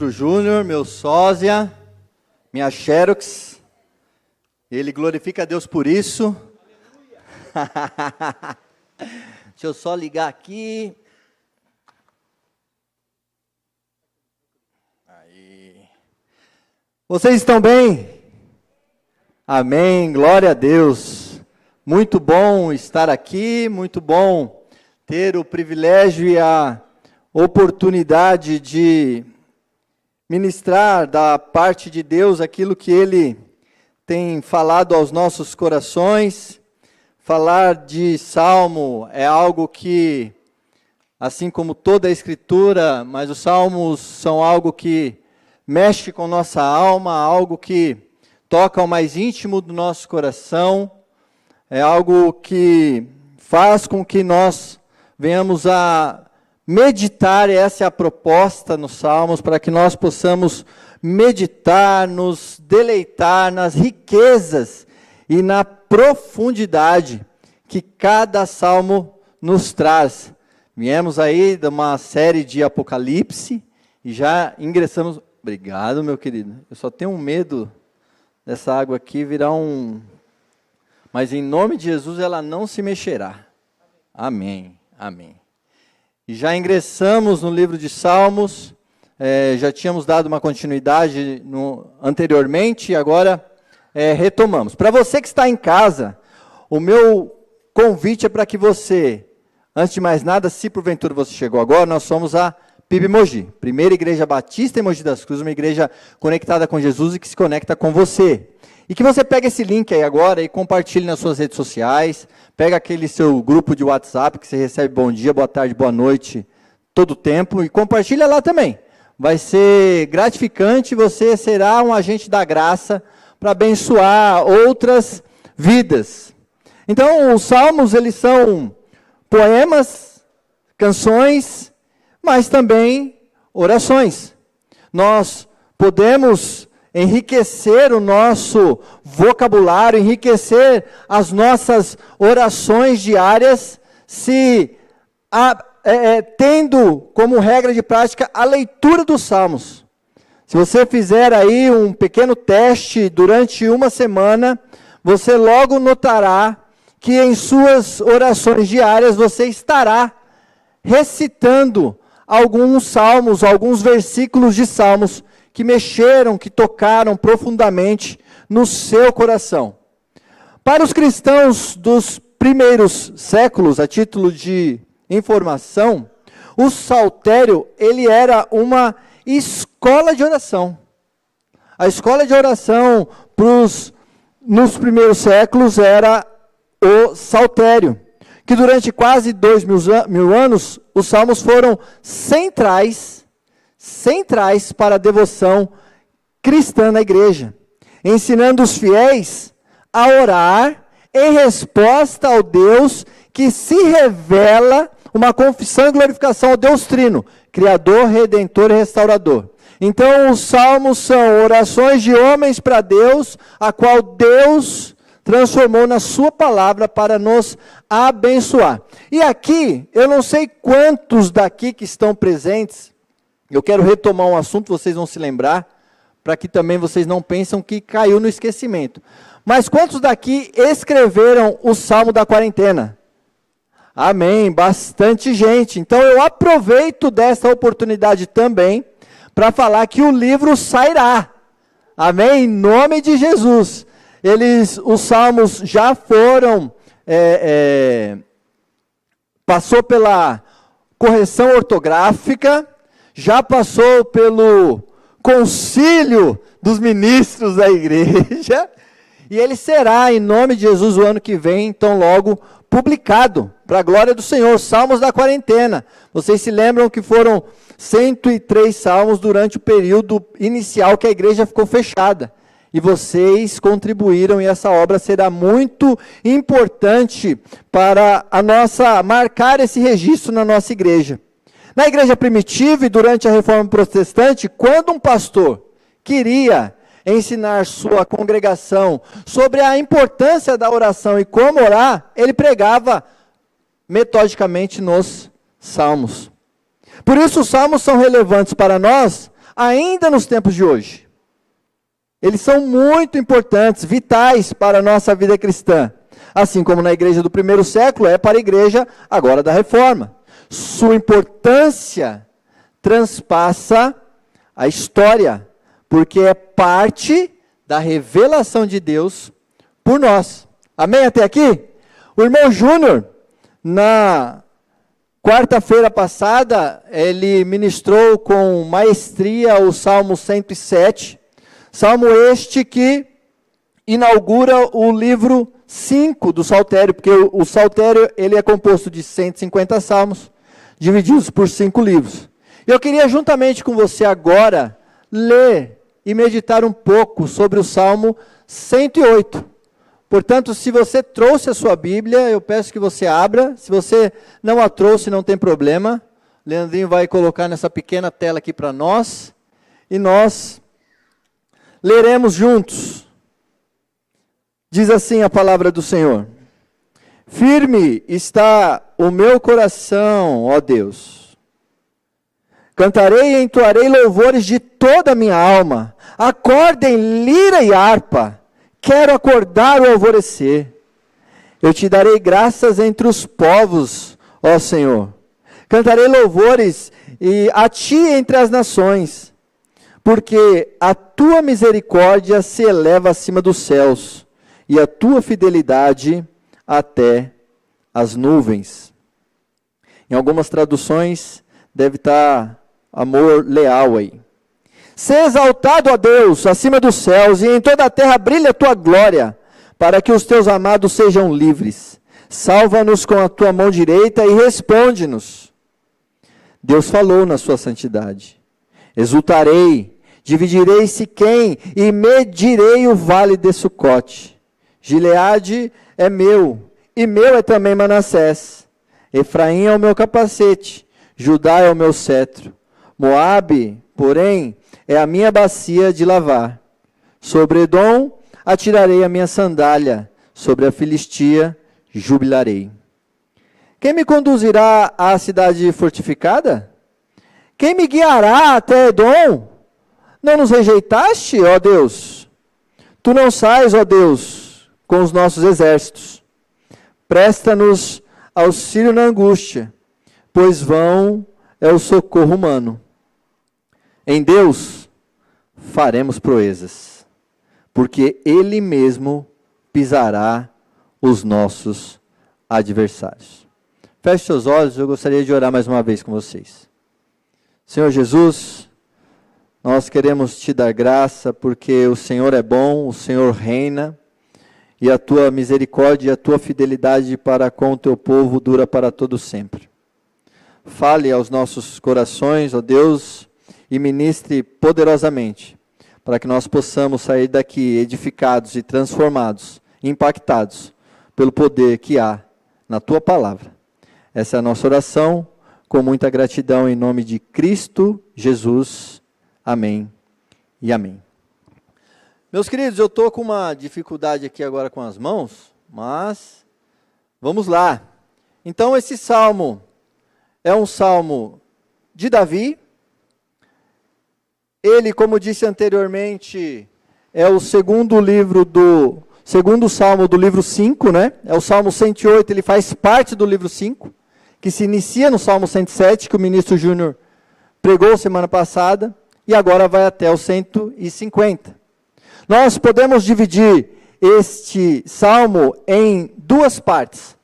Ministro Júnior, meu sósia, minha Xerox, ele glorifica a Deus por isso. Deixa eu só ligar aqui. Aí. Vocês estão bem? Amém, glória a Deus. Muito bom estar aqui, muito bom ter o privilégio e a oportunidade de ministrar da parte de Deus aquilo que Ele tem falado aos nossos corações. Falar de Salmo é algo que, assim como toda a Escritura, mas os Salmos são algo que mexe com nossa alma, algo que toca o mais íntimo do nosso coração, é algo que faz com que nós venhamos a meditar, e essa é a proposta nos Salmos, para que nós possamos meditar, nos deleitar nas riquezas e na profundidade que cada Salmo nos traz. Viemos aí de uma série de Apocalipse e já ingressamos... Obrigado, meu querido. Eu só tenho um medo dessa água aqui virar um... Mas em nome de Jesus ela não se mexerá. Amém, amém. E já ingressamos no livro de Salmos, já tínhamos dado uma continuidade anteriormente, e agora retomamos. Para você que está em casa, o meu convite é para que você, antes de mais nada, se porventura você chegou agora, nós somos a PIB Mogi, Primeira Igreja Batista em Mogi das Cruzes, uma igreja conectada com Jesus e que se conecta com você. E que você pegue esse link aí agora e compartilhe nas suas redes sociais, pega aquele seu grupo de WhatsApp que você recebe bom dia, boa tarde, boa noite, todo tempo, e compartilha lá também. Vai ser gratificante, você será um agente da graça para abençoar outras vidas. Então, os Salmos, eles são poemas, canções, mas também orações. Nós podemos enriquecer o nosso vocabulário, enriquecer as nossas orações diárias, tendo como regra de prática a leitura dos Salmos. Se você fizer aí um pequeno teste durante uma semana, você logo notará que em suas orações diárias você estará recitando alguns salmos, alguns versículos de Salmos que mexeram, que tocaram profundamente no seu coração. Para os cristãos dos primeiros séculos, a título de informação, o saltério, ele era uma escola de oração. A escola de oração nos primeiros séculos era o saltério, que durante quase 2.000 anos, os salmos foram centrais para a devoção cristã na igreja, ensinando os fiéis a orar em resposta ao Deus que se revela, uma confissão e glorificação ao Deus Trino, Criador, Redentor e Restaurador. Então, os salmos são orações de homens para Deus, a qual Deus transformou na sua palavra para nos abençoar. E aqui, eu não sei quantos daqui que estão presentes, eu quero retomar um assunto, vocês vão se lembrar, para que também vocês não pensem que caiu no esquecimento. Mas quantos daqui escreveram o Salmo da Quarentena? Amém, bastante gente. Então eu aproveito dessa oportunidade também, para falar que o livro sairá. Amém, em nome de Jesus. Os Salmos já foram, passou pela correção ortográfica, já passou pelo concílio dos ministros da igreja, e ele será, em nome de Jesus, o ano que vem, então logo publicado, para a glória do Senhor, Salmos da Quarentena. Vocês se lembram que foram 103 salmos durante o período inicial que a igreja ficou fechada. E vocês contribuíram, e essa obra será muito importante para marcar esse registro na nossa igreja. Na igreja primitiva e durante a reforma protestante, quando um pastor queria ensinar sua congregação sobre a importância da oração e como orar, ele pregava metodicamente nos salmos. Por isso os salmos são relevantes para nós, ainda nos tempos de hoje. Eles são muito importantes, vitais para a nossa vida cristã. Assim como na igreja do primeiro século, é para a igreja agora da Reforma. Sua importância transpassa a história, porque é parte da revelação de Deus por nós. Amém até aqui? O irmão Júnior, na quarta-feira passada, ele ministrou com maestria o Salmo 107, Salmo este que inaugura o livro 5 do Saltério, porque o Saltério ele é composto de 150 salmos, divididos por 5 livros. Eu queria juntamente com você agora, ler e meditar um pouco sobre o Salmo 108. Portanto, se você trouxe a sua Bíblia, eu peço que você abra. Se você não a trouxe, não tem problema. Leandrinho vai colocar nessa pequena tela aqui para nós. E nós leremos juntos. Diz assim a palavra do Senhor. Firme está o meu coração, ó Deus. Cantarei e entoarei louvores de toda a minha alma. Acordem lira e harpa. Quero acordar o alvorecer. Eu te darei graças entre os povos, ó Senhor. Cantarei louvores a ti entre as nações. Porque a tua misericórdia se eleva acima dos céus, e a tua fidelidade até as nuvens. Em algumas traduções, deve estar amor leal aí. Sê exaltado, ó Deus, acima dos céus, e em toda a terra brilha a tua glória, para que os teus amados sejam livres. Salva-nos com a tua mão direita e responde-nos. Deus falou na sua santidade. Exultarei, dividirei Siquém e medirei o vale de Sucote. Gileade é meu, e meu é também Manassés. Efraim é o meu capacete, Judá é o meu cetro. Moabe, porém, é a minha bacia de lavar. Sobre Edom atirarei a minha sandália, sobre a Filistia jubilarei. Quem me conduzirá à cidade fortificada? Quem me guiará até Edom? Não nos rejeitaste, ó Deus? Tu não sais, ó Deus, com os nossos exércitos. Presta-nos auxílio na angústia, pois vão é o socorro humano. Em Deus faremos proezas, porque Ele mesmo pisará os nossos adversários. Feche seus olhos, eu gostaria de orar mais uma vez com vocês. Senhor Jesus, nós queremos te dar graça, porque o Senhor é bom, o Senhor reina, e a tua misericórdia e a tua fidelidade para com o teu povo dura para todo sempre. Fale aos nossos corações, ó Deus, e ministre poderosamente, para que nós possamos sair daqui edificados e transformados, impactados pelo poder que há na tua palavra. Essa é a nossa oração, com muita gratidão em nome de Cristo Jesus. Amém e amém. Meus queridos, eu estou com uma dificuldade aqui agora com as mãos, mas vamos lá. Então esse salmo é um salmo de Davi. Ele, como disse anteriormente, é o segundo salmo do livro 5, né? É o salmo 108, ele faz parte do livro 5, que se inicia no salmo 107, que o ministro Júnior pregou semana passada, e agora vai até o 150. Nós podemos dividir este salmo em duas partes.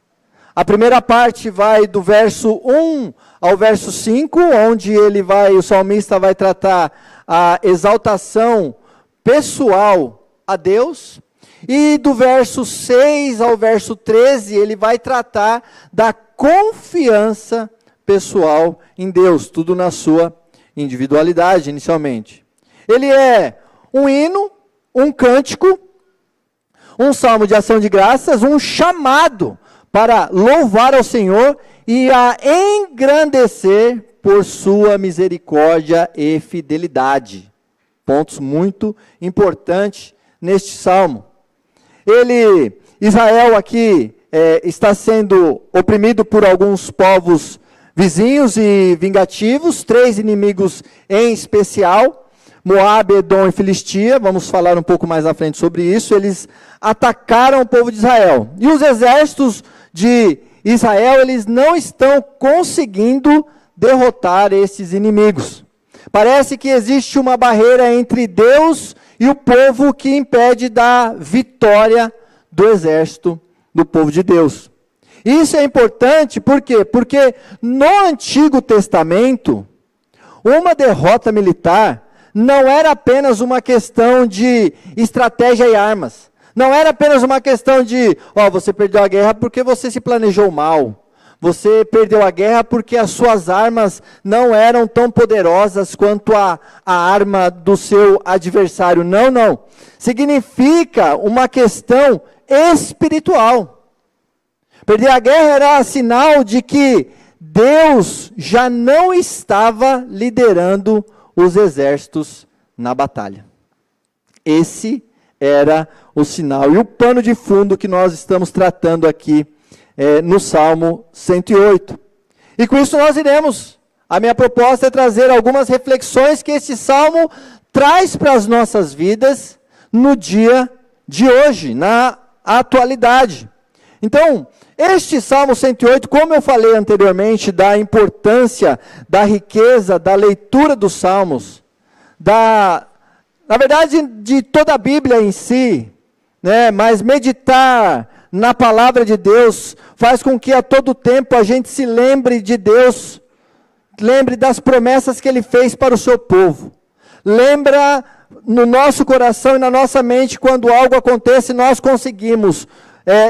A primeira parte vai do verso 1 ao verso 5, onde o salmista vai tratar a exaltação pessoal a Deus. E do verso 6 ao verso 13, ele vai tratar da confiança pessoal em Deus, tudo na sua individualidade inicialmente. Ele é um hino, um cântico, um salmo de ação de graças, um chamado para louvar ao Senhor e a engrandecer por sua misericórdia e fidelidade. Pontos muito importantes neste salmo. Israel aqui está sendo oprimido por alguns povos vizinhos e vingativos, 3 inimigos em especial, Moabe, Edom e Filistia. Vamos falar um pouco mais à frente sobre isso. Eles atacaram o povo de Israel. E os exércitos de Israel, eles não estão conseguindo derrotar esses inimigos. Parece que existe uma barreira entre Deus e o povo que impede da vitória do exército do povo de Deus. Isso é importante, por quê? Porque no Antigo Testamento, uma derrota militar não era apenas uma questão de estratégia e armas. Não era apenas uma questão de, você perdeu a guerra porque você se planejou mal. Você perdeu a guerra porque as suas armas não eram tão poderosas quanto a arma do seu adversário. Não, não. Significa uma questão espiritual. Perder a guerra era sinal de que Deus já não estava liderando os exércitos na batalha. Esse era o sinal. E o pano de fundo que nós estamos tratando aqui no Salmo 108. E com isso nós iremos. A minha proposta é trazer algumas reflexões que esse Salmo traz para as nossas vidas no dia de hoje, na atualidade. Então, este Salmo 108, como eu falei anteriormente, da importância, da riqueza, da leitura dos Salmos, na verdade, de toda a Bíblia em si, mas meditar na palavra de Deus faz com que a todo tempo a gente se lembre de Deus, lembre das promessas que Ele fez para o seu povo. Lembra no nosso coração e na nossa mente quando algo acontece, nós conseguimos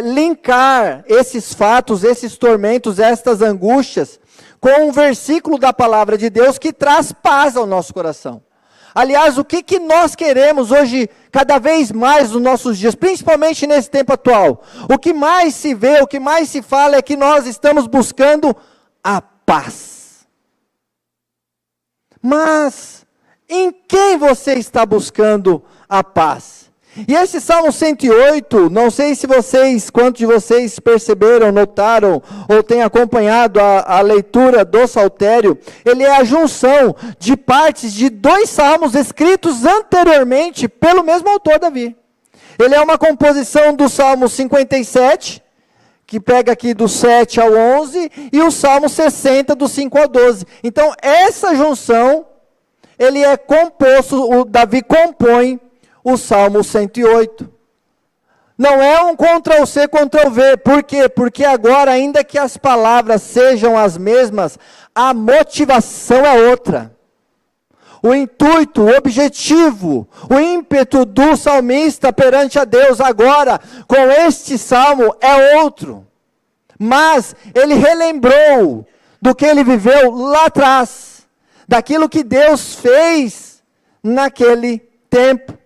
linkar esses fatos, esses tormentos, estas angústias, com um versículo da palavra de Deus que traz paz ao nosso coração. Aliás, o que nós queremos hoje, cada vez mais nos nossos dias, principalmente nesse tempo atual? O que mais se vê, o que mais se fala é que nós estamos buscando a paz. Mas, em quem você está buscando a paz? E esse Salmo 108, não sei se quantos de vocês perceberam, notaram, ou têm acompanhado a leitura do Saltério, ele é a junção de partes de 2 salmos escritos anteriormente pelo mesmo autor, Davi. Ele é uma composição do Salmo 57, que pega aqui do 7 ao 11, e o Salmo 60, do 5 ao 12. Então, essa junção, ele é composto, o Davi compõe o Salmo 108. Não é um Ctrl+C, Ctrl+V. Por quê? Porque agora, ainda que as palavras sejam as mesmas, a motivação é outra. O intuito, o objetivo, o ímpeto do salmista perante a Deus agora, com este salmo, é outro. Mas ele relembrou do que ele viveu lá atrás, daquilo que Deus fez naquele tempo.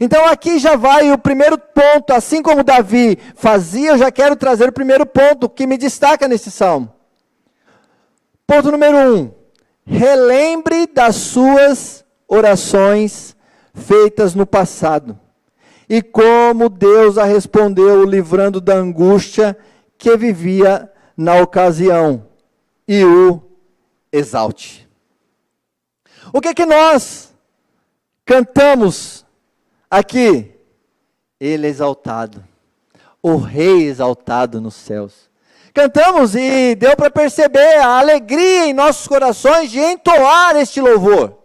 Então aqui já vai o primeiro ponto, assim como Davi fazia, eu já quero trazer o primeiro ponto que me destaca nesse salmo. Ponto número 1, relembre das suas orações feitas no passado, e como Deus a respondeu, livrando da angústia que vivia na ocasião, e o exalte. O que nós cantamos aqui? Ele é exaltado, o Rei exaltado nos céus. Cantamos e deu para perceber a alegria em nossos corações de entoar este louvor.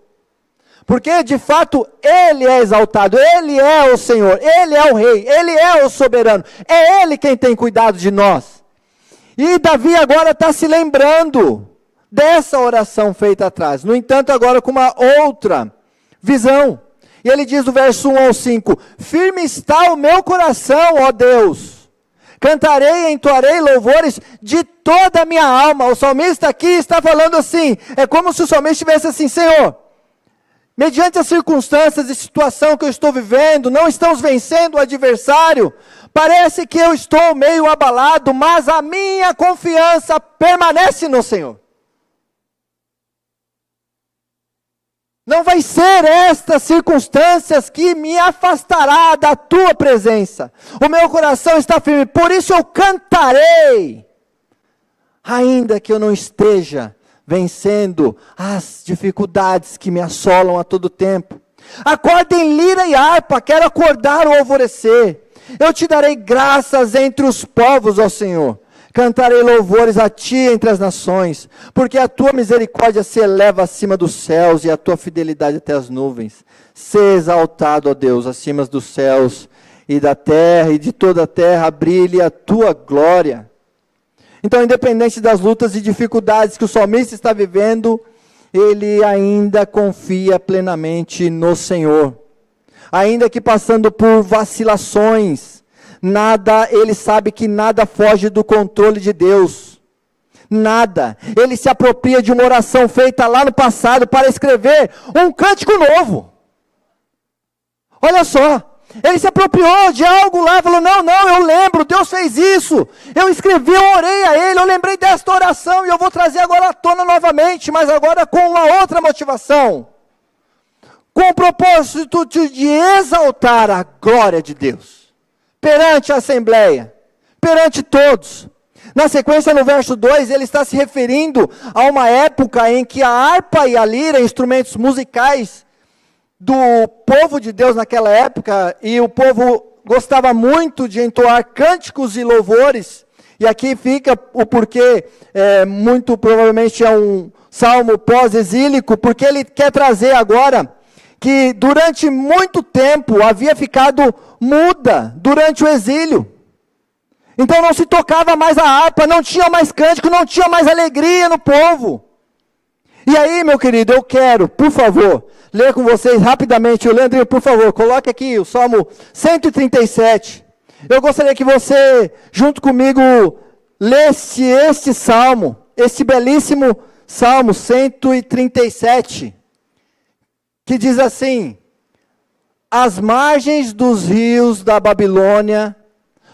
Porque de fato Ele é exaltado, Ele é o Senhor, Ele é o Rei, Ele é o soberano. É Ele quem tem cuidado de nós. E Davi agora está se lembrando dessa oração feita atrás. No entanto, agora com uma outra visão. E ele diz do verso 1 ao 5, firme está o meu coração, ó Deus, cantarei e entoarei louvores de toda a minha alma. O salmista aqui está falando assim, é como se o salmista estivesse assim, Senhor, mediante as circunstâncias e situação que eu estou vivendo, não estamos vencendo o adversário, parece que eu estou meio abalado, mas a minha confiança permanece no Senhor. Não vai ser estas circunstâncias que me afastará da tua presença. O meu coração está firme, por isso eu cantarei. ainda que eu não esteja vencendo as dificuldades que me assolam a todo tempo. Acordem lira e harpa, quero acordar o alvorecer. Eu te darei graças entre os povos, ó Senhor. Cantarei louvores a ti entre as nações, porque a tua misericórdia se eleva acima dos céus e a tua fidelidade até as nuvens. Sê exaltado, ó Deus, acima dos céus e da terra, e de toda a terra brilhe a tua glória. Então, independente das lutas e dificuldades que o salmista está vivendo, ele ainda confia plenamente no Senhor. Ainda que passando por vacilações, ele sabe que nada foge do controle de Deus. Nada. Ele se apropria de uma oração feita lá no passado para escrever um cântico novo. Olha só. Ele se apropriou de algo lá, falou, não, eu lembro, Deus fez isso, eu escrevi, eu orei a Ele, eu lembrei desta oração, e eu vou trazer agora à tona novamente, mas agora com uma outra motivação, com o propósito de exaltar a glória de Deus, perante a Assembleia, perante todos. Na sequência, no verso 2, ele está se referindo a uma época em que a harpa e a lira, instrumentos musicais, do povo de Deus naquela época, e o povo gostava muito de entoar cânticos e louvores, e aqui fica o porquê, muito provavelmente é um salmo pós-exílico, porque ele quer trazer agora, que durante muito tempo havia ficado muda, durante o exílio, então não se tocava mais a harpa, não tinha mais cântico, não tinha mais alegria no povo. E aí, meu querido, eu quero, por favor, ler com vocês rapidamente. O Leandrinho, por favor, coloque aqui o Salmo 137. Eu gostaria que você, junto comigo, lesse este Salmo, este belíssimo Salmo 137, que diz assim: às margens dos rios da Babilônia,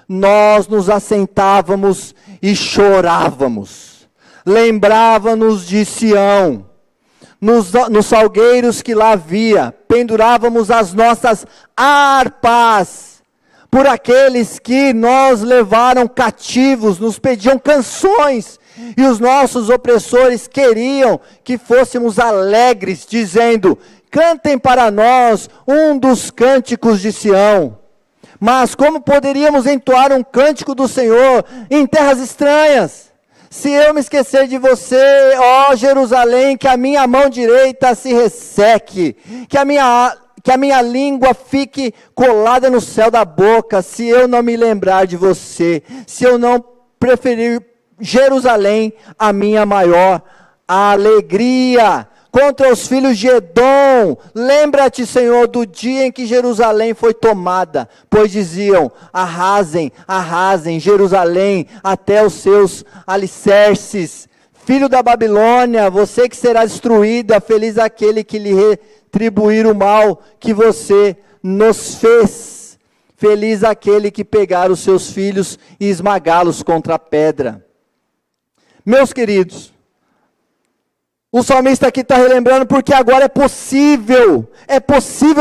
nós nos assentávamos e chorávamos. Lembrava-nos de Sião, nos salgueiros que lá havia, pendurávamos as nossas harpas, por aqueles que nos levaram cativos, nos pediam canções, e os nossos opressores queriam que fôssemos alegres, dizendo, cantem para nós um dos cânticos de Sião. Mas como poderíamos entoar um cântico do Senhor em terras estranhas? Se eu me esquecer de você, ó Jerusalém, que a minha mão direita se resseque, que a minha língua fique colada no céu da boca, se eu não me lembrar de você, se eu não preferir Jerusalém, a minha maior alegria. Contra os filhos de Edom, lembra-te, Senhor, do dia em que Jerusalém foi tomada, pois diziam, arrasem, arrasem Jerusalém até os seus alicerces. Filho da Babilônia, você que será destruída, feliz aquele que lhe retribuir o mal que você nos fez. Feliz aquele que pegar os seus filhos e esmagá-los contra a pedra. Meus queridos, o salmista aqui está relembrando porque agora é possível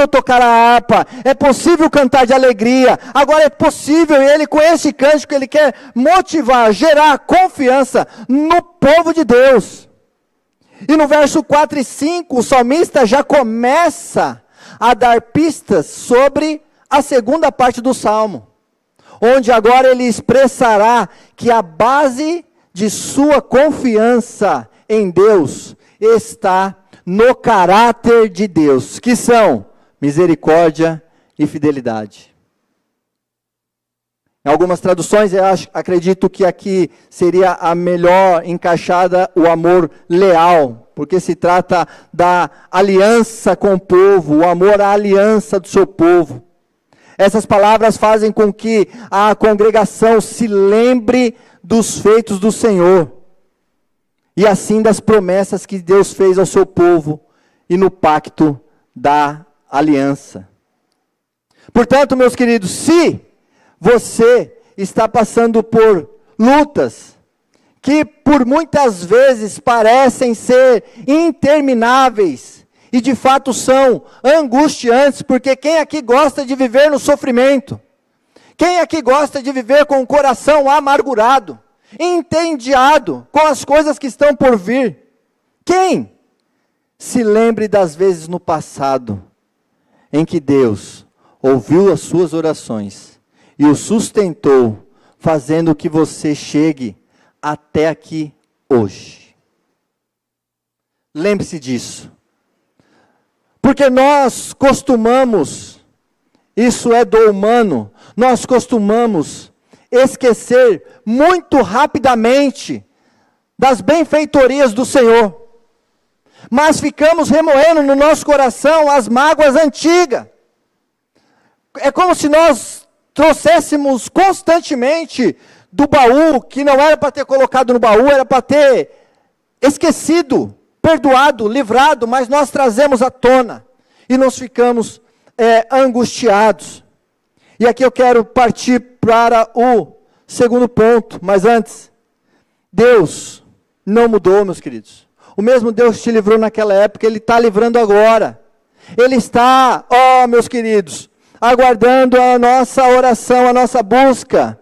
tocar a harpa, é possível cantar de alegria, agora é possível, e ele com esse cântico, ele quer motivar, gerar confiança no povo de Deus. E no verso 4 e 5, o salmista já começa a dar pistas sobre a segunda parte do salmo, onde agora ele expressará que a base de sua confiança em Deus está no caráter de Deus, que são misericórdia e fidelidade. Em algumas traduções, acredito que aqui seria a melhor encaixada o amor leal, porque se trata da aliança com o povo, o amor à aliança do seu povo. Essas palavras fazem com que a congregação se lembre dos feitos do Senhor, e assim das promessas que Deus fez ao seu povo, e no pacto da aliança. Portanto, meus queridos, se você está passando por lutas, que por muitas vezes parecem ser intermináveis, e de fato são angustiantes, porque quem aqui gosta de viver no sofrimento? Quem aqui gosta de viver com o coração amargurado? entediado com as coisas que estão por vir. Quem? Se lembre das vezes no passado em que Deus ouviu as suas orações e o sustentou, fazendo que você chegue até aqui hoje. Lembre-se disso. Porque nós costumamos, isso é do humano, nós costumamos esquecer muito rapidamente das benfeitorias do Senhor. Mas ficamos remoendo no nosso coração as mágoas antigas. É como se nós trouxéssemos constantemente do baú, que não era para ter colocado no baú, era para ter esquecido, perdoado, livrado, mas nós trazemos à tona. E nós ficamos angustiados. E aqui eu quero partir para o segundo ponto, mas antes, Deus não mudou, meus queridos. O mesmo Deus que te livrou naquela época, Ele está livrando agora. Ele está, meus queridos, aguardando a nossa oração, a nossa busca.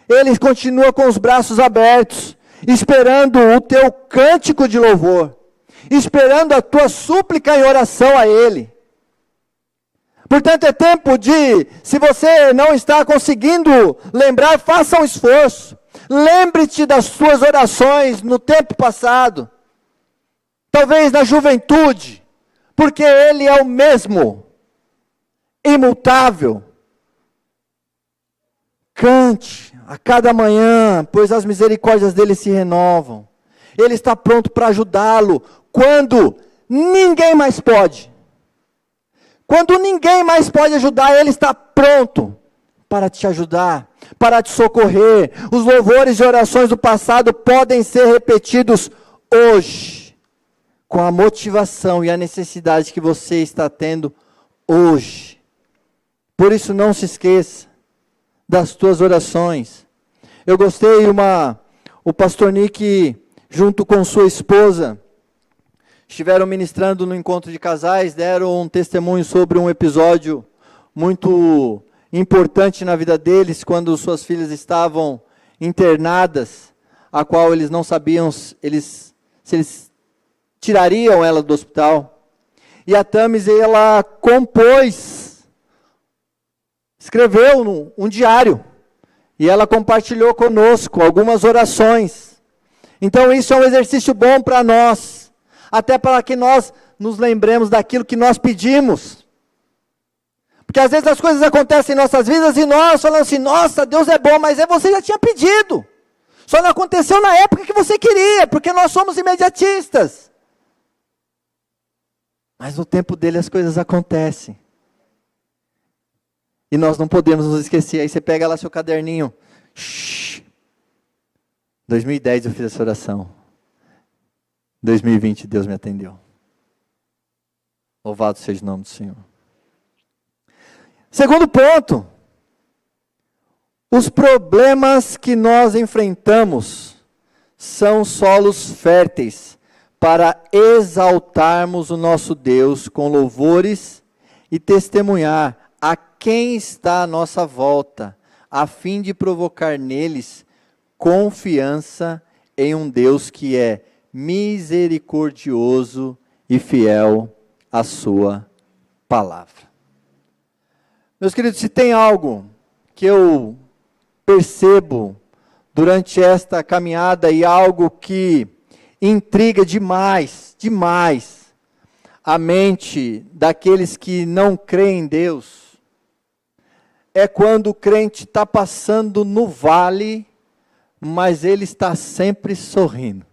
Ele continua com os braços abertos, esperando o teu cântico de louvor, esperando a tua súplica em oração a Ele. Portanto, é tempo de, se você não está conseguindo lembrar, faça um esforço. Lembre-te das suas orações no tempo passado. Talvez na juventude, porque Ele é o mesmo, imutável. Cante a cada manhã, pois as misericórdias dele se renovam. Ele está pronto para ajudá-lo quando ninguém mais pode. Quando ninguém mais pode ajudar, Ele está pronto para te ajudar, para te socorrer. Os louvores e orações do passado podem ser repetidos hoje, com a motivação e a necessidade que você está tendo hoje. Por isso, não se esqueça das tuas orações. Eu gostei, o pastor Nick, junto com sua esposa, estiveram ministrando no encontro de casais, deram um testemunho sobre um episódio muito importante na vida deles, quando suas filhas estavam internadas, a qual eles não sabiam se eles tirariam ela do hospital. E a Tamis, ela escreveu um diário, e ela compartilhou conosco algumas orações. Então isso é um exercício bom para nós, até para que nós nos lembremos daquilo que nós pedimos. Porque às vezes as coisas acontecem em nossas vidas e nós falamos assim, nossa, Deus é bom, mas você já tinha pedido. Só não aconteceu na época que você queria, porque nós somos imediatistas. Mas no tempo dele as coisas acontecem. E nós não podemos nos esquecer. Aí você pega lá seu caderninho. 2010 eu fiz essa oração. 2020 Deus me atendeu. Louvado seja o nome do Senhor. Segundo ponto. Os problemas que nós enfrentamos são solos férteis para exaltarmos o nosso Deus com louvores e testemunhar a quem está à nossa volta, a fim de provocar neles confiança em um Deus que é misericordioso e fiel à sua palavra. Meus queridos, se tem algo que eu percebo durante esta caminhada e algo que intriga demais a mente daqueles que não creem em Deus, é quando o crente está passando no vale, mas ele está sempre sorrindo.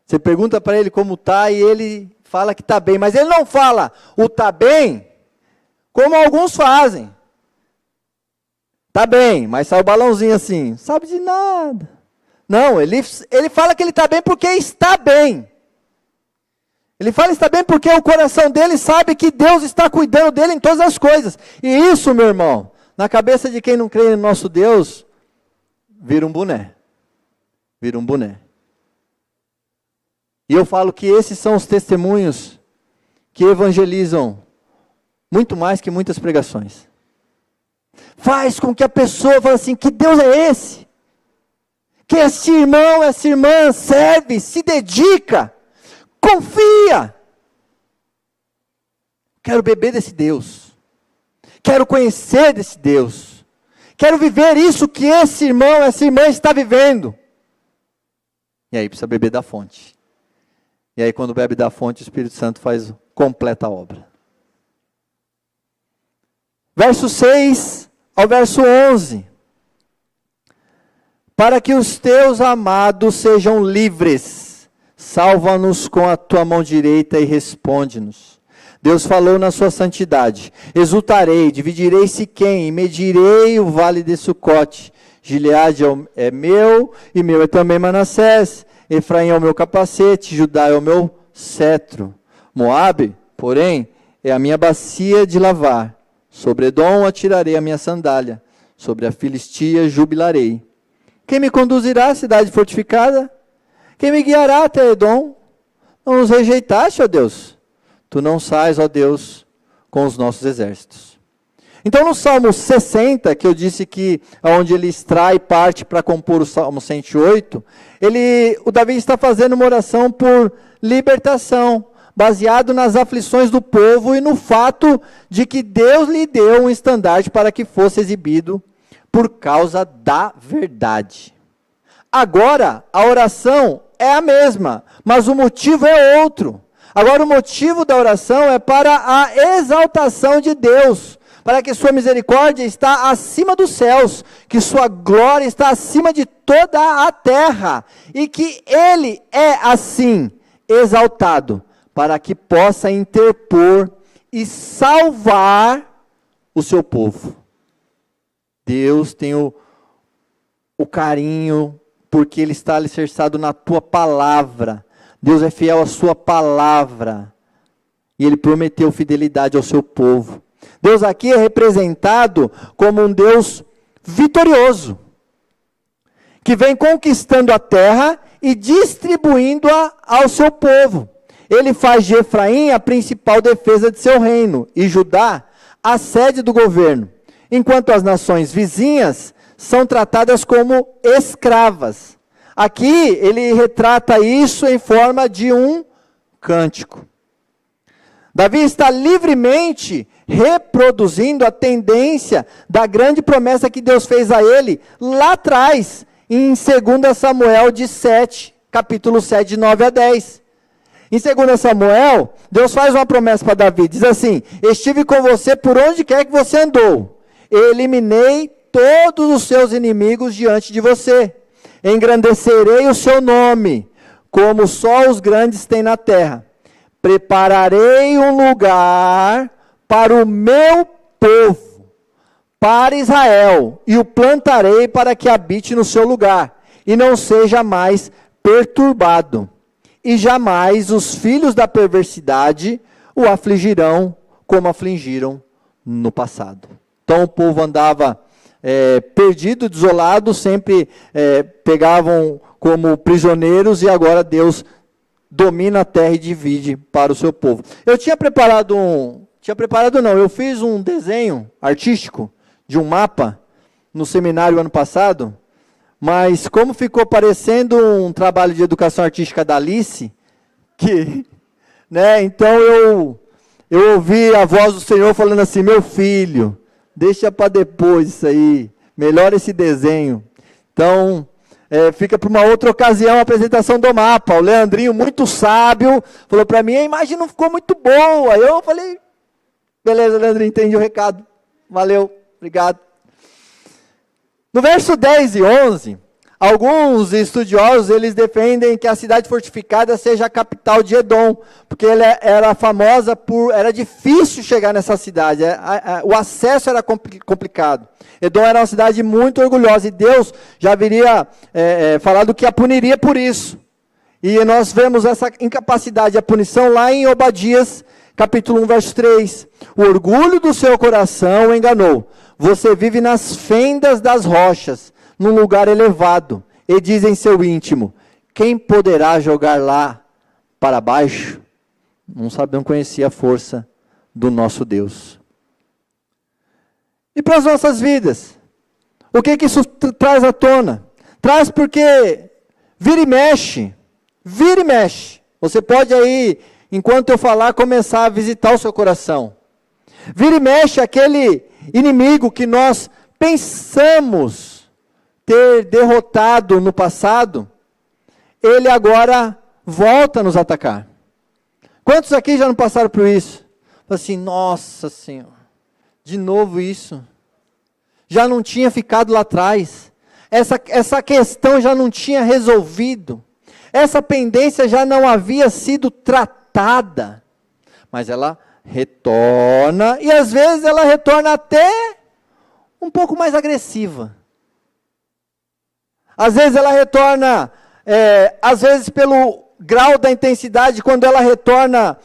Você pergunta para ele como está e ele fala que está bem, mas ele não fala o está bem como alguns fazem. Está bem, mas sai o balãozinho assim, não sabe de nada. Não, ele fala que ele está bem porque está bem. Ele fala que está bem porque o coração dele sabe que Deus está cuidando dele em todas as coisas. E isso, meu irmão, na cabeça de quem não crê no nosso Deus, vira um boné. Vira um boné. E eu falo que esses são os testemunhos que evangelizam muito mais que muitas pregações. Faz com que a pessoa fale assim, que Deus é esse? Que esse irmão, essa irmã serve, se dedica, confia. Quero beber desse Deus. Quero conhecer desse Deus. Quero viver isso que esse irmão, essa irmã está vivendo. E aí precisa beber da fonte. E aí quando bebe da fonte, o Espírito Santo faz completa a obra. Verso 6 ao verso 11. Para que os teus amados sejam livres, salva-nos com a tua mão direita e responde-nos. Deus falou na sua santidade, exultarei, dividirei Siquém, e medirei o vale de Sucote. Gileade é meu, e meu é também Manassés. Efraim é o meu capacete, Judá é o meu cetro. Moabe, porém, é a minha bacia de lavar. Sobre Edom atirarei a minha sandália, sobre a Filistia jubilarei. Quem me conduzirá à cidade fortificada? Quem me guiará até Edom? Não nos rejeitaste, ó Deus. Tu não sais, ó Deus, com os nossos exércitos. Então no Salmo 60, que eu disse que é onde ele extrai parte para compor o Salmo 108, o Davi está fazendo uma oração por libertação, baseado nas aflições do povo e no fato de que Deus lhe deu um estandarte para que fosse exibido por causa da verdade. Agora, a oração é a mesma, mas o motivo é outro. Agora, o motivo da oração é para a exaltação de Deus, para que sua misericórdia está acima dos céus, que sua glória está acima de toda a terra, e que Ele é assim exaltado, para que possa interpor e salvar o seu povo. Deus tem o carinho, porque Ele está alicerçado na tua palavra. Deus é fiel à sua palavra. E Ele prometeu fidelidade ao seu povo. Deus aqui é representado como um Deus vitorioso, que vem conquistando a terra e distribuindo-a ao seu povo. Ele faz de Efraim a principal defesa de seu reino, e Judá a sede do governo, enquanto as nações vizinhas são tratadas como escravas. Aqui ele retrata isso em forma de um cântico. Davi está livremente reproduzindo a tendência da grande promessa que Deus fez a ele lá atrás, em 2 Samuel capítulo 7, de 9 a 10. Em 2 Samuel, Deus faz uma promessa para Davi, diz assim: estive com você por onde quer que você andou, eliminei todos os seus inimigos diante de você, engrandecerei o seu nome, como só os grandes têm na terra, prepararei um lugar para o meu povo, para Israel, e o plantarei para que habite no seu lugar, e não seja mais perturbado. E jamais os filhos da perversidade o afligirão como afligiram no passado. Então o povo andava perdido, desolado, sempre pegavam como prisioneiros, e agora Deus domina a terra e divide para o seu povo. Eu eu fiz um desenho artístico de um mapa no seminário ano passado, mas como ficou parecendo um trabalho de educação artística da Alice, então eu ouvi a voz do Senhor falando assim: meu filho, deixa para depois isso aí, melhora esse desenho. Então, fica para uma outra ocasião a apresentação do mapa. O Leandrinho, muito sábio, falou para mim: a imagem não ficou muito boa. Eu falei: beleza, Leandrinho, entendi o recado. Valeu, obrigado. No verso 10 e 11, alguns estudiosos, eles defendem que a cidade fortificada seja a capital de Edom, porque ela era famosa era difícil chegar nessa cidade, o acesso era complicado. Edom era uma cidade muito orgulhosa, e Deus já haveria falado que a puniria por isso. E nós vemos essa incapacidade, a punição lá em Obadias, capítulo 1, verso 3. O orgulho do seu coração o enganou. Você vive nas fendas das rochas, num lugar elevado, e diz em seu íntimo: quem poderá jogar lá para baixo? Não conhecia a força do nosso Deus. E para as nossas vidas, o que isso traz à tona? Traz porque vira e mexe, você pode aí, enquanto eu falar, começar a visitar o seu coração. Vira e mexe aquele inimigo que nós pensamos ter derrotado no passado, ele agora volta a nos atacar. Quantos aqui já não passaram por isso? Assim, nossa Senhor, de novo isso. Já não tinha ficado lá atrás. Essa questão já não tinha resolvido. Essa pendência já não havia sido tratada. Mas ela retorna, e às vezes ela retorna até um pouco mais agressiva. Às vezes ela retorna, às vezes pelo grau da intensidade, quando ela retorna,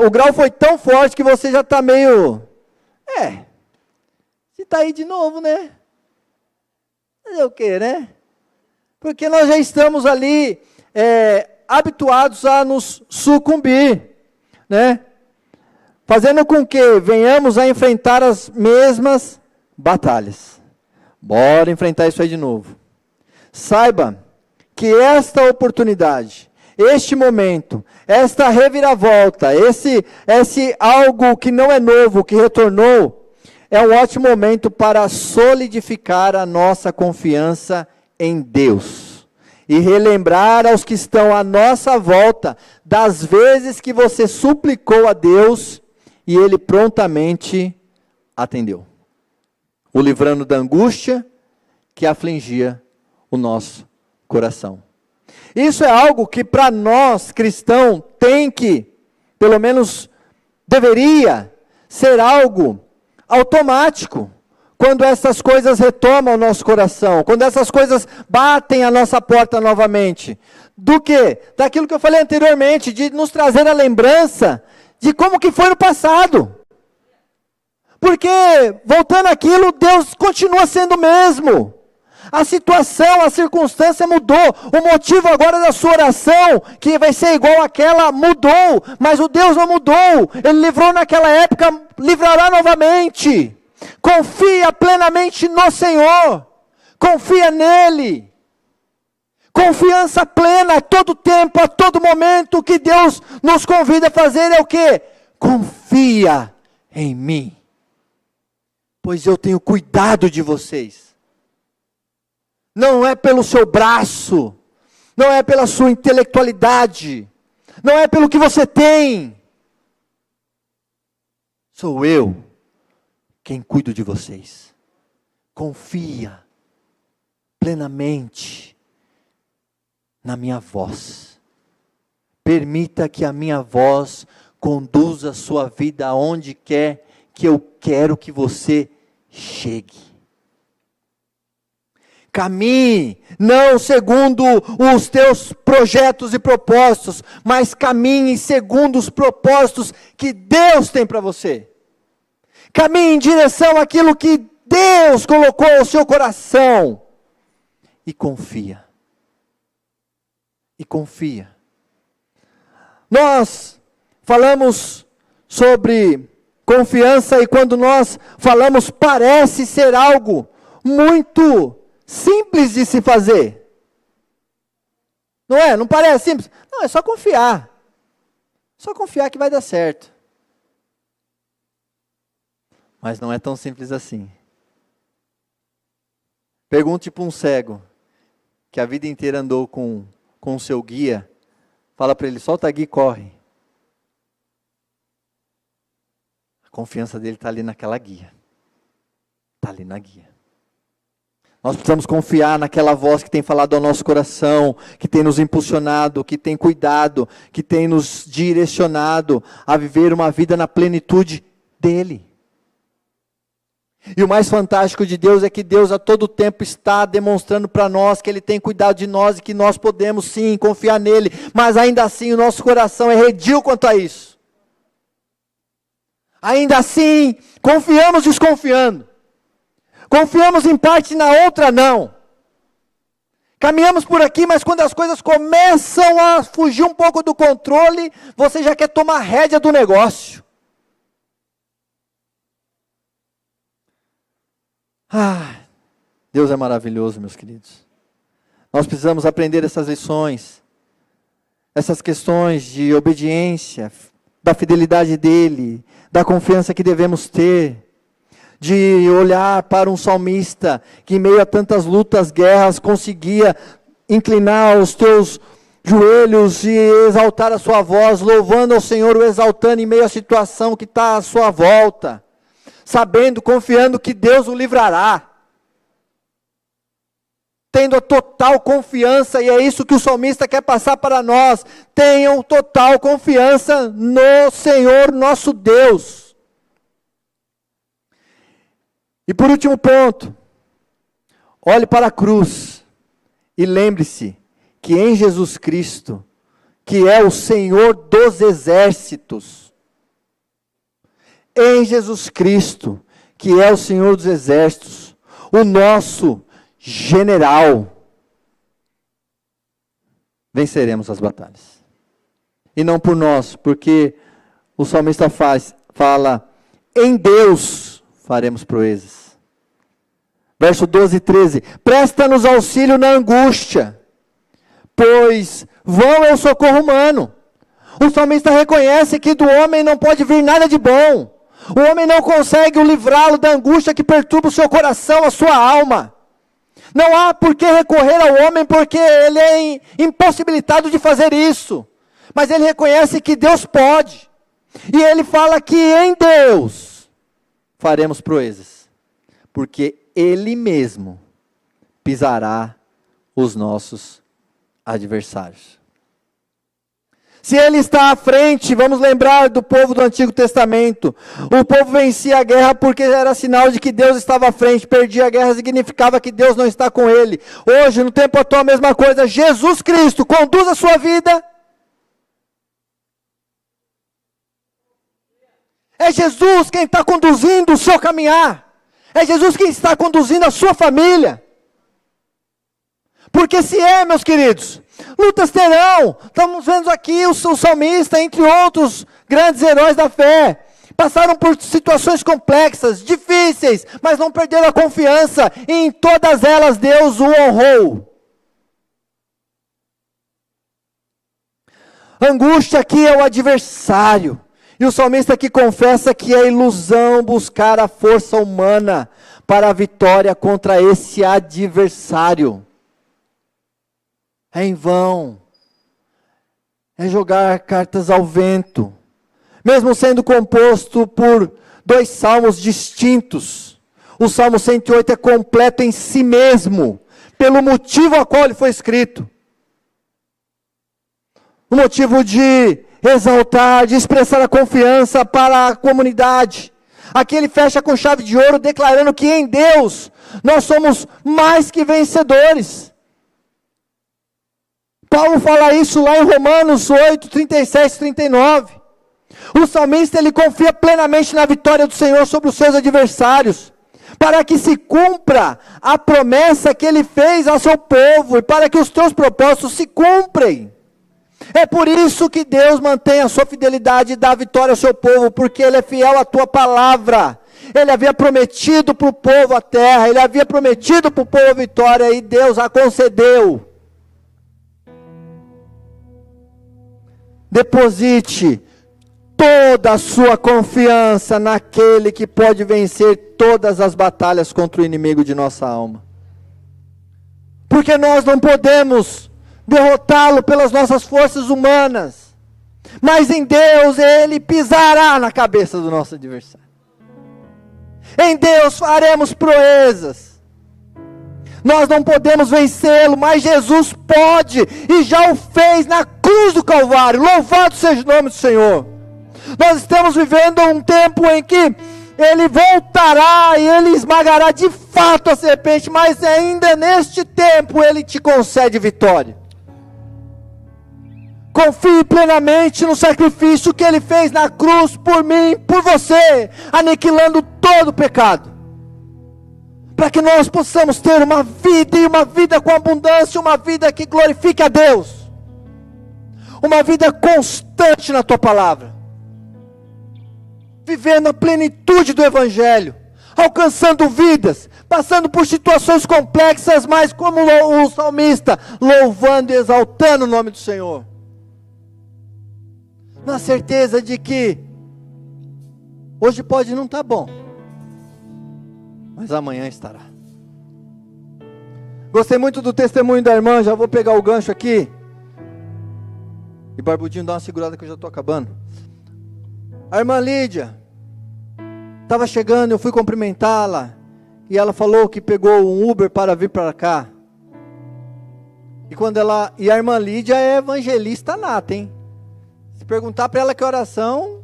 o grau foi tão forte que você já está meio, se está aí de novo, né? Fazer o quê, né? Porque nós já estamos ali habituados a nos sucumbir, né? Fazendo com que venhamos a enfrentar as mesmas batalhas. Bora enfrentar isso aí de novo. Saiba que esta oportunidade, este momento, esta reviravolta, esse algo que não é novo, que retornou, é um ótimo momento para solidificar a nossa confiança em Deus. E relembrar aos que estão à nossa volta das vezes que você suplicou a Deus e Ele prontamente atendeu, o livrando da angústia que afligia o nosso coração. Isso é algo que para nós cristãos tem que, pelo menos deveria, ser algo automático. Quando essas coisas retomam o nosso coração, quando essas coisas batem a nossa porta novamente. Do quê? Daquilo que eu falei anteriormente, de nos trazer a lembrança de como que foi no passado. Porque, voltando àquilo, Deus continua sendo o mesmo. A situação, a circunstância mudou. O motivo agora da sua oração, que vai ser igual àquela, mudou. Mas o Deus não mudou. Ele livrou naquela época, livrará novamente. Confia plenamente no Senhor. Confia nele. Confiança plena a todo tempo, a todo momento. O que Deus nos convida a fazer é o quê? Confia em mim, pois eu tenho cuidado de vocês. Não é pelo seu braço, não é pela sua intelectualidade, não é pelo que você tem. Sou eu quem cuido de vocês. Confia plenamente na minha voz. Permita que a minha voz conduza a sua vida aonde quer que eu quero que você chegue. Caminhe, não segundo os teus projetos e propósitos, mas caminhe segundo os propósitos que Deus tem para você. Caminhe em direção àquilo que Deus colocou no seu coração. E confia. E confia. Nós falamos sobre confiança e quando nós falamos parece ser algo muito simples de se fazer. Não é? Não parece simples? Não, é só confiar. Só confiar que vai dar certo. Mas não é tão simples assim. Pergunte para um cego que a vida inteira andou com o seu guia. Fala para ele, solta a guia e corre. A confiança dele está ali naquela guia. Está ali na guia. Nós precisamos confiar naquela voz que tem falado ao nosso coração, que tem nos impulsionado, que tem cuidado, que tem nos direcionado a viver uma vida na plenitude dele. E o mais fantástico de Deus é que Deus a todo tempo está demonstrando para nós que Ele tem cuidado de nós e que nós podemos sim confiar nele, mas ainda assim o nosso coração é redio quanto a isso. Ainda assim, confiamos desconfiando. Confiamos em parte e na outra não. Caminhamos por aqui, mas quando as coisas começam a fugir um pouco do controle, você já quer tomar a rédea do negócio. Deus é maravilhoso, meus queridos. Nós precisamos aprender essas lições, essas questões de obediência, da fidelidade dEle, da confiança que devemos ter, de olhar para um salmista que em meio a tantas lutas, guerras, conseguia inclinar os teus joelhos e exaltar a sua voz, louvando ao Senhor, o exaltando em meio à situação que está à sua volta, sabendo, confiando que Deus o livrará, tendo a total confiança, e é isso que o salmista quer passar para nós: tenham total confiança no Senhor nosso Deus. E por último ponto, olhe para a cruz e lembre-se que em Jesus Cristo, que é o Senhor dos exércitos, em Jesus Cristo, que é o Senhor dos exércitos, o nosso general, venceremos as batalhas. E não por nós, porque o salmista fala, em Deus faremos proezas. Verso 12 e 13, presta-nos auxílio na angústia, pois vão é o socorro humano. O salmista reconhece que do homem não pode vir nada de bom. O homem não consegue livrá-lo da angústia que perturba o seu coração, a sua alma. Não há por que recorrer ao homem, porque ele é impossibilitado de fazer isso. Mas ele reconhece que Deus pode. E ele fala que em Deus faremos proezas, porque Ele mesmo pisará os nossos adversários. Se Ele está à frente, vamos lembrar do povo do Antigo Testamento. O povo vencia a guerra porque era sinal de que Deus estava à frente. Perdia a guerra significava que Deus não está com ele. Hoje, no tempo atual, a mesma coisa. Jesus Cristo conduz a sua vida. É Jesus quem está conduzindo o seu caminhar. É Jesus quem está conduzindo a sua família. Porque se meus queridos, lutas terão. Estamos vendo aqui o salmista, entre outros grandes heróis da fé. Passaram por situações complexas, difíceis, mas não perderam a confiança. E em todas elas Deus o honrou. Angústia aqui é o adversário. E o salmista aqui confessa que é ilusão buscar a força humana para a vitória contra esse adversário. É em vão. É jogar cartas ao vento. Mesmo sendo composto por 2 salmos distintos, o Salmo 108 é completo em si mesmo, pelo motivo a qual ele foi escrito. O motivo de exaltar, de expressar a confiança para a comunidade. Aqui ele fecha com chave de ouro, declarando que em Deus nós somos mais que vencedores. Paulo fala isso lá em Romanos 8, 37 e 39. O salmista ele confia plenamente na vitória do Senhor sobre os seus adversários, para que se cumpra a promessa que ele fez ao seu povo, e para que os teus propósitos se cumprem. É por isso que Deus mantém a sua fidelidade e dá a vitória ao seu povo, porque Ele é fiel à tua palavra. Ele havia prometido para o povo a terra, Ele havia prometido para o povo a vitória, e Deus a concedeu. Deposite toda a sua confiança naquele que pode vencer todas as batalhas contra o inimigo de nossa alma. Porque nós não podemos derrotá-lo pelas nossas forças humanas, mas em Deus Ele pisará na cabeça do nosso adversário. Em Deus faremos proezas. Nós não podemos vencê-lo, mas Jesus pode, e já o fez na cruz do Calvário. Louvado seja o nome do Senhor. Nós estamos vivendo um tempo em que Ele voltará e Ele esmagará de fato a serpente, mas ainda neste tempo Ele te concede vitória. Confie plenamente no sacrifício que Ele fez na cruz por mim, por você, aniquilando todo o pecado, para que nós possamos ter uma vida, e uma vida com abundância, uma vida que glorifique a Deus, uma vida constante na Tua palavra, vivendo a plenitude do Evangelho, alcançando vidas, passando por situações complexas, mas como o salmista, louvando e exaltando o nome do Senhor. Na certeza de que hoje pode não estar bom, mas amanhã estará. Gostei muito do testemunho da irmã, já vou pegar o gancho aqui. E Barbudinho, dá uma segurada que eu já estou acabando. A irmã Lídia estava chegando, eu fui cumprimentá-la, e ela falou que pegou um Uber para vir para cá. E a irmã Lídia é evangelista nata, hein? Se perguntar para ela que oração,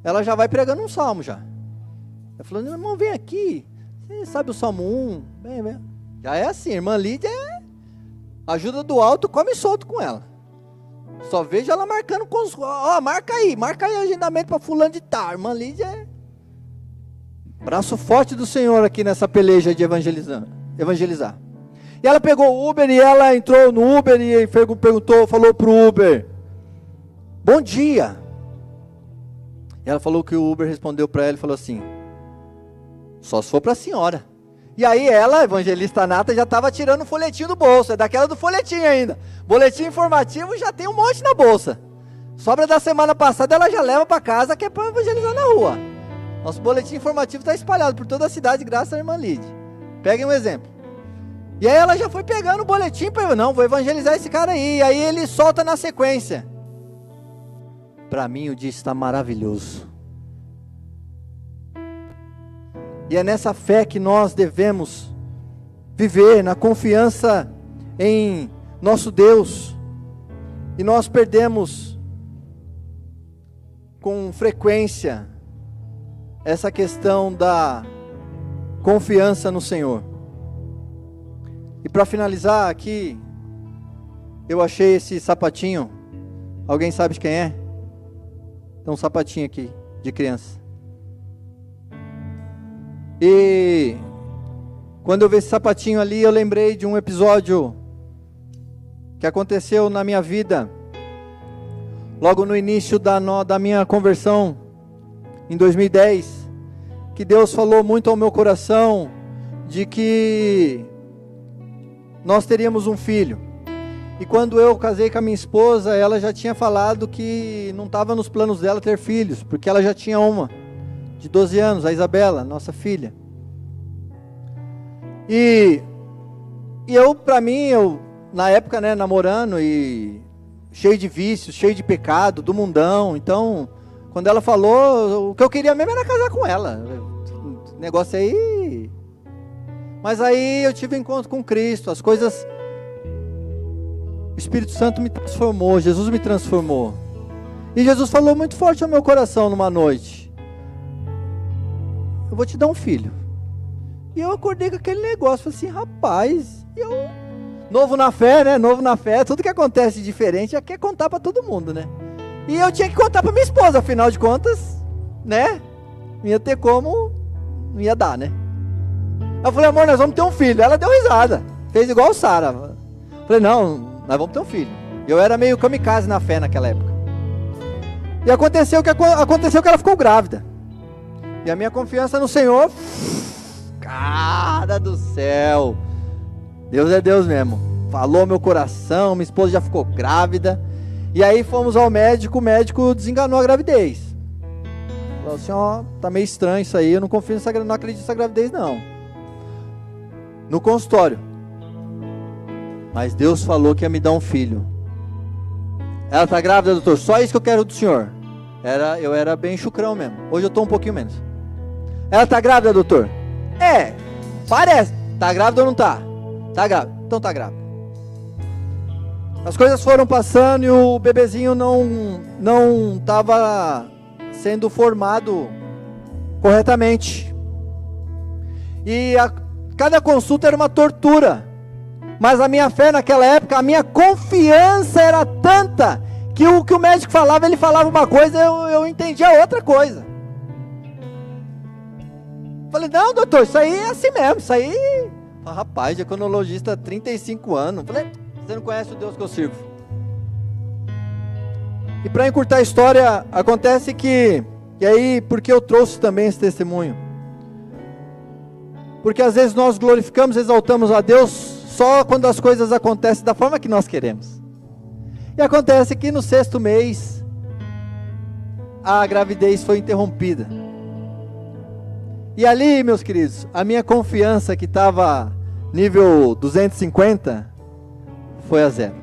ela já vai pregando um salmo já. Ela falou, irmão, vem aqui, você sabe o Salmo 1? Vem. Já é assim, irmã Lídia é ajuda do alto, come solto com ela. Só vejo ela marcando com os... marca aí agendamento para fulano de tal. Irmã Lídia é braço forte do Senhor aqui nessa peleja de evangelizar. E ela pegou o Uber e ela entrou no Uber e falou pro Uber, bom dia. E ela falou que o Uber respondeu para ela e falou assim, só se for para a senhora. E aí ela, evangelista nata, já estava tirando o folhetinho do bolso, é daquela do folhetinho ainda. Boletim informativo já tem um monte na bolsa. Sobra da semana passada ela já leva para casa, que é para evangelizar na rua. Nosso boletim informativo está espalhado por toda a cidade, graças à irmã Lídia. Peguem um exemplo. E aí ela já foi pegando o boletim para não, vou evangelizar esse cara aí. E aí ele solta na sequência. Para mim o dia está maravilhoso. E é nessa fé que nós devemos viver, na confiança em nosso Deus. E nós perdemos com frequência essa questão da confiança no Senhor. E para finalizar aqui, eu achei esse sapatinho. Alguém sabe de quem é? Tem um sapatinho aqui, de criança. E quando eu vi esse sapatinho ali, eu lembrei de um episódio que aconteceu na minha vida, logo no início da minha conversão, em 2010, que Deus falou muito ao meu coração, de que nós teríamos um filho. E quando eu casei com a minha esposa, ela já tinha falado que não estava nos planos dela ter filhos, porque ela já tinha uma, de 12 anos, a Isabela, nossa filha. E para mim, na época, né, namorando e cheio de vícios, cheio de pecado, do mundão. Então, quando ela falou, o que eu queria mesmo era casar com ela. O negócio aí... Mas aí eu tive um encontro com Cristo, as coisas... O Espírito Santo me transformou, Jesus me transformou. E Jesus falou muito forte ao meu coração numa noite. Eu vou te dar um filho. E eu acordei com aquele negócio, falei assim, rapaz, novo na fé, né? Novo na fé, tudo que acontece diferente já quer contar para todo mundo, né? E eu tinha que contar para minha esposa, afinal de contas, né? Não ia ter como, não ia dar, né? Eu falei, amor, nós vamos ter um filho. Ela deu risada, fez igual o Sara. Falei, não, nós vamos ter um filho. Eu era meio kamikaze na fé naquela época. E aconteceu que ela ficou grávida. E a minha confiança no Senhor, cara do céu, Deus é Deus mesmo. Falou meu coração, minha esposa já ficou grávida. E aí fomos ao médico, o médico desenganou a gravidez. Falou assim, ó, tá meio estranho isso aí, eu não confio nessa, não acredito nessa gravidez não. No consultório. Mas Deus falou que ia me dar um filho. Ela tá grávida, doutor? Só isso que eu quero do senhor. Eu era bem chucrão mesmo. Hoje eu tô um pouquinho menos. Ela tá grávida, doutor? É, parece. Tá grávida ou não tá? Tá grávida. Então tá grávida. As coisas foram passando e o bebezinho não estava sendo formado corretamente. E cada consulta era uma tortura. Mas a minha fé naquela época, a minha confiança era tanta que o que o médico falava, ele falava uma coisa, eu entendia outra coisa. Falei, não, doutor, isso aí é assim mesmo, isso aí... Rapaz, ginecologista há 35 anos. Falei, você não conhece o Deus que eu sirvo. E para encurtar a história, acontece que... E aí, porque eu trouxe também esse testemunho? Porque às vezes nós glorificamos, exaltamos a Deus só quando as coisas acontecem da forma que nós queremos. E acontece que no 6º mês, a gravidez foi interrompida. E ali, meus queridos, a minha confiança, que estava nível 250, foi a zero.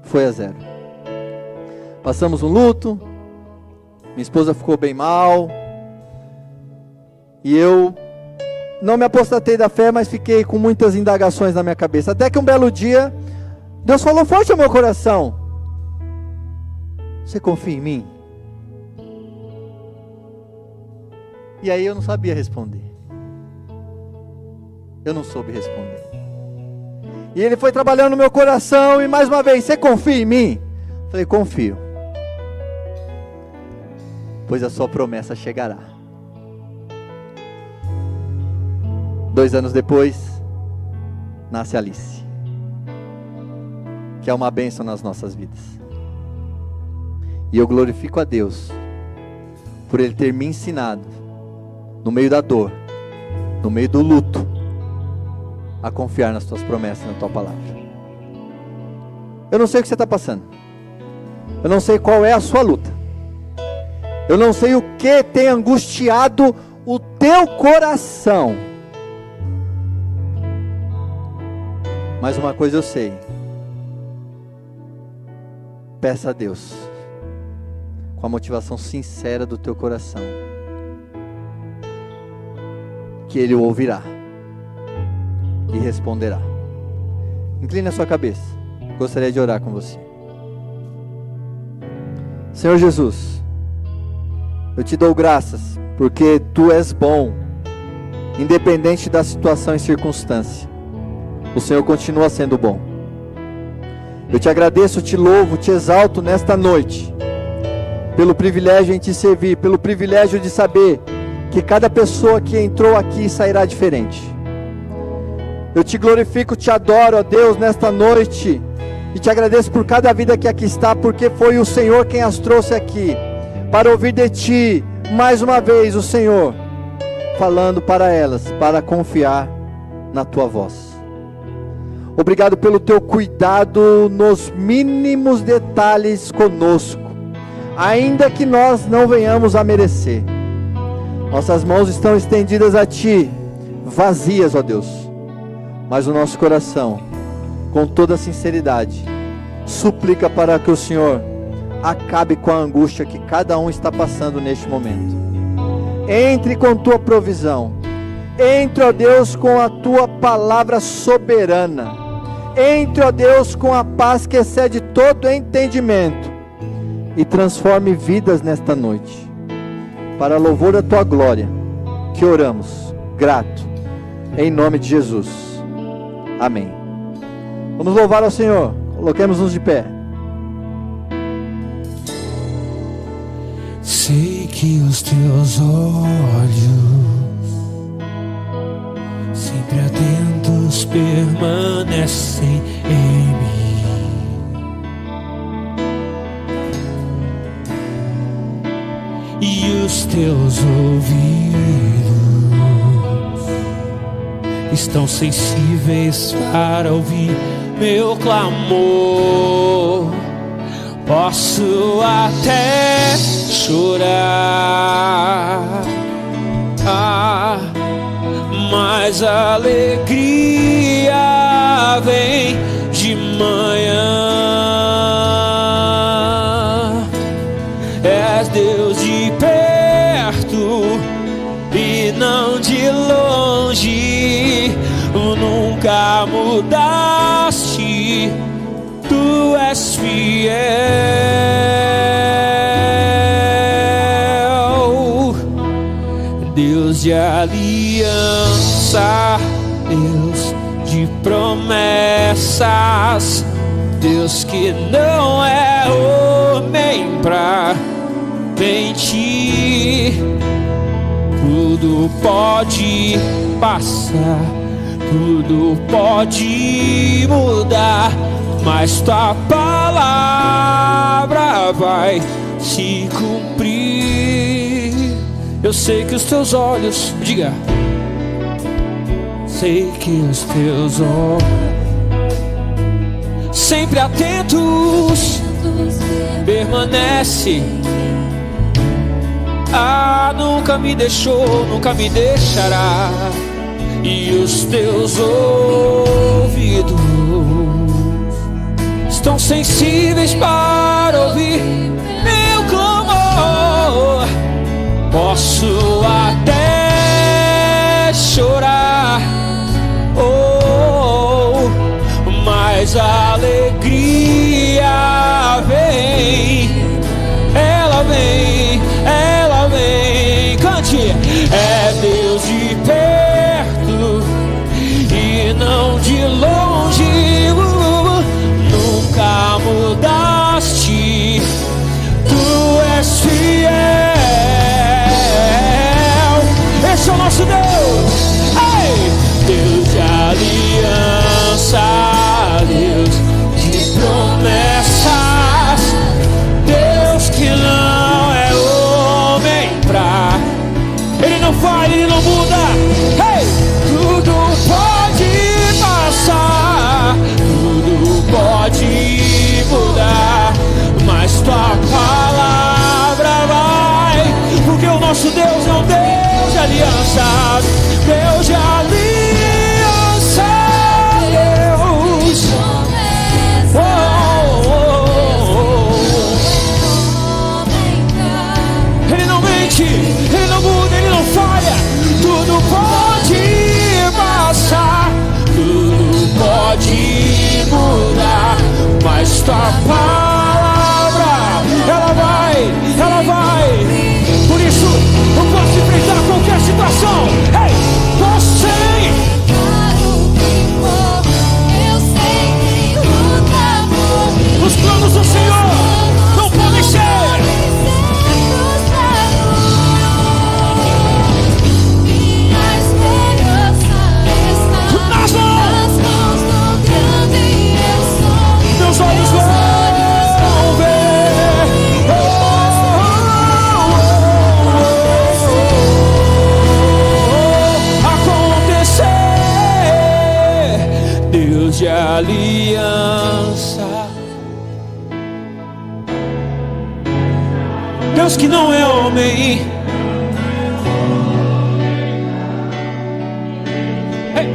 Foi a zero. Passamos um luto, minha esposa ficou bem mal, e eu não me apostatei da fé, mas fiquei com muitas indagações na minha cabeça. Até que um belo dia, Deus falou forte ao meu coração: você confia em mim? E aí eu não sabia responder. Eu não soube responder. E Ele foi trabalhando no meu coração, e mais uma vez: você confia em mim? Falei: confio, pois a sua promessa chegará. 2 anos depois, nasce Alice, que é uma bênção nas nossas vidas. E eu glorifico a Deus por Ele ter me ensinado, no meio da dor, no meio do luto, a confiar nas tuas promessas, na tua palavra. Eu não sei o que você está passando. Eu não sei qual é a sua luta. Eu não sei o que tem angustiado o teu coração. Mas uma coisa eu sei: peça a Deus, com a motivação sincera do teu coração, que Ele o ouvirá e responderá. Incline a sua cabeça. Gostaria de orar com você. Senhor Jesus, eu te dou graças, porque Tu és bom, independente da situação e circunstância. O Senhor continua sendo bom. Eu te agradeço, te louvo, te exalto nesta noite, pelo privilégio em te servir, pelo privilégio de saber que cada pessoa que entrou aqui sairá diferente. Eu te glorifico, te adoro, ó Deus, nesta noite, e te agradeço por cada vida que aqui está, porque foi o Senhor quem as trouxe aqui, para ouvir de Ti, mais uma vez, o Senhor, falando para elas, para confiar na Tua voz. Obrigado pelo Teu cuidado nos mínimos detalhes conosco, ainda que nós não venhamos a merecer. Nossas mãos estão estendidas a Ti, vazias, ó Deus, mas o nosso coração, com toda sinceridade, suplica para que o Senhor acabe com a angústia que cada um está passando neste momento. Entre com Tua provisão, entre, ó Deus, com a Tua palavra soberana, entre, ó Deus, com a paz que excede todo entendimento, e transforme vidas nesta noite, para louvor da Tua glória, que oramos, grato, em nome de Jesus, amém. Vamos louvar ao Senhor, coloquemos-nos de pé. Sei que os Teus olhos, sempre atentos, permanecem em mim, e os Teus ouvidos estão sensíveis para ouvir meu clamor. Posso até chorar, mas a alegria vem de manhã. És Deus de perto e não de longe, nunca mudaste, Tu és fiel. Deus de aliança, Deus de promessas, Deus que não é homem pra mentir. Tudo pode passar, tudo pode mudar, mas Tua palavra vai se cumprir. Eu sei que os teus olhos, diga. Sei que os teus olhos sempre atentos permanece. Nunca me deixou, nunca me deixará. E os teus ouvidos estão sensíveis para ouvir meu clamor. Posso até chorar, mas a alegria vem, ela vem, ela vem. Cante. É Deus de perto e não de longe. Nunca mudaste, tu és fiel. Esse é o nosso Deus. Ei! Deus de aliança, Deus de promessas, Deus que não é homem pra... Ele não falha, Ele não muda. Hey! Tudo pode passar, tudo pode mudar, mas tua palavra vai. Porque o nosso Deus é um Deus de aliança, Deus de aliança. Ele não mente, Ele não muda, Ele não falha. Tudo pode passar, tudo pode mudar, mas tua palavra, ela vai, ela vai. Por isso, eu posso enfrentar qualquer situação. Ei, você os planos do Senhor não podem ser. Nas mãos do grande eu sou. Meus olhos vão ver acontecer. Deus de aliança, Deus que não é homem. Hey.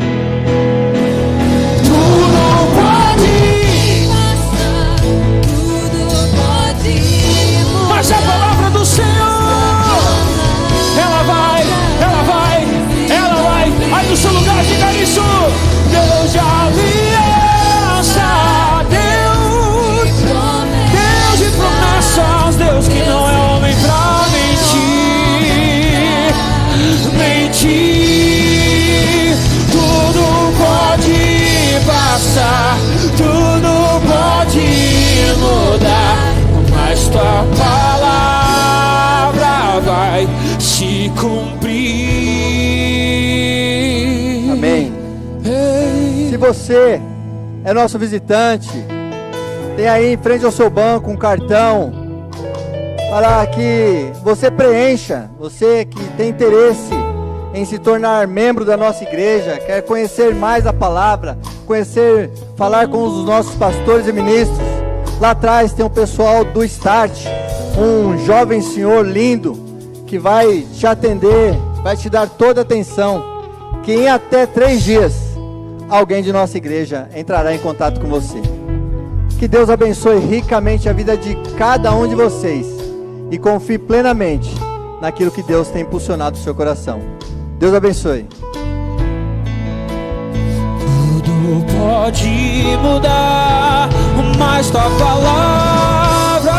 Tudo pode passar, tudo pode mudar, mas a palavra do Senhor, ela vai, ela vai, ela vai. Aí no seu lugar, diga isso. Deus de aliança, Deus de promessas, Deus que não é homem pra mentir. Tudo pode passar, tudo pode mudar, mas tua palavra vai se cumprir. Amém. Se você é nosso visitante, tem aí em frente ao seu banco um cartão para que você preencha. Você que tem interesse em se tornar membro da nossa igreja, quer conhecer mais a palavra, conhecer, falar com os nossos pastores e ministros. Lá atrás tem o pessoal do Start, um jovem senhor lindo que vai te atender, vai te dar toda a atenção, que em até 3 dias alguém de nossa igreja entrará em contato com você. Que Deus abençoe ricamente a vida de cada um de vocês e confie plenamente naquilo que Deus tem impulsionado o seu coração. Deus abençoe. Tudo pode mudar, mas tua palavra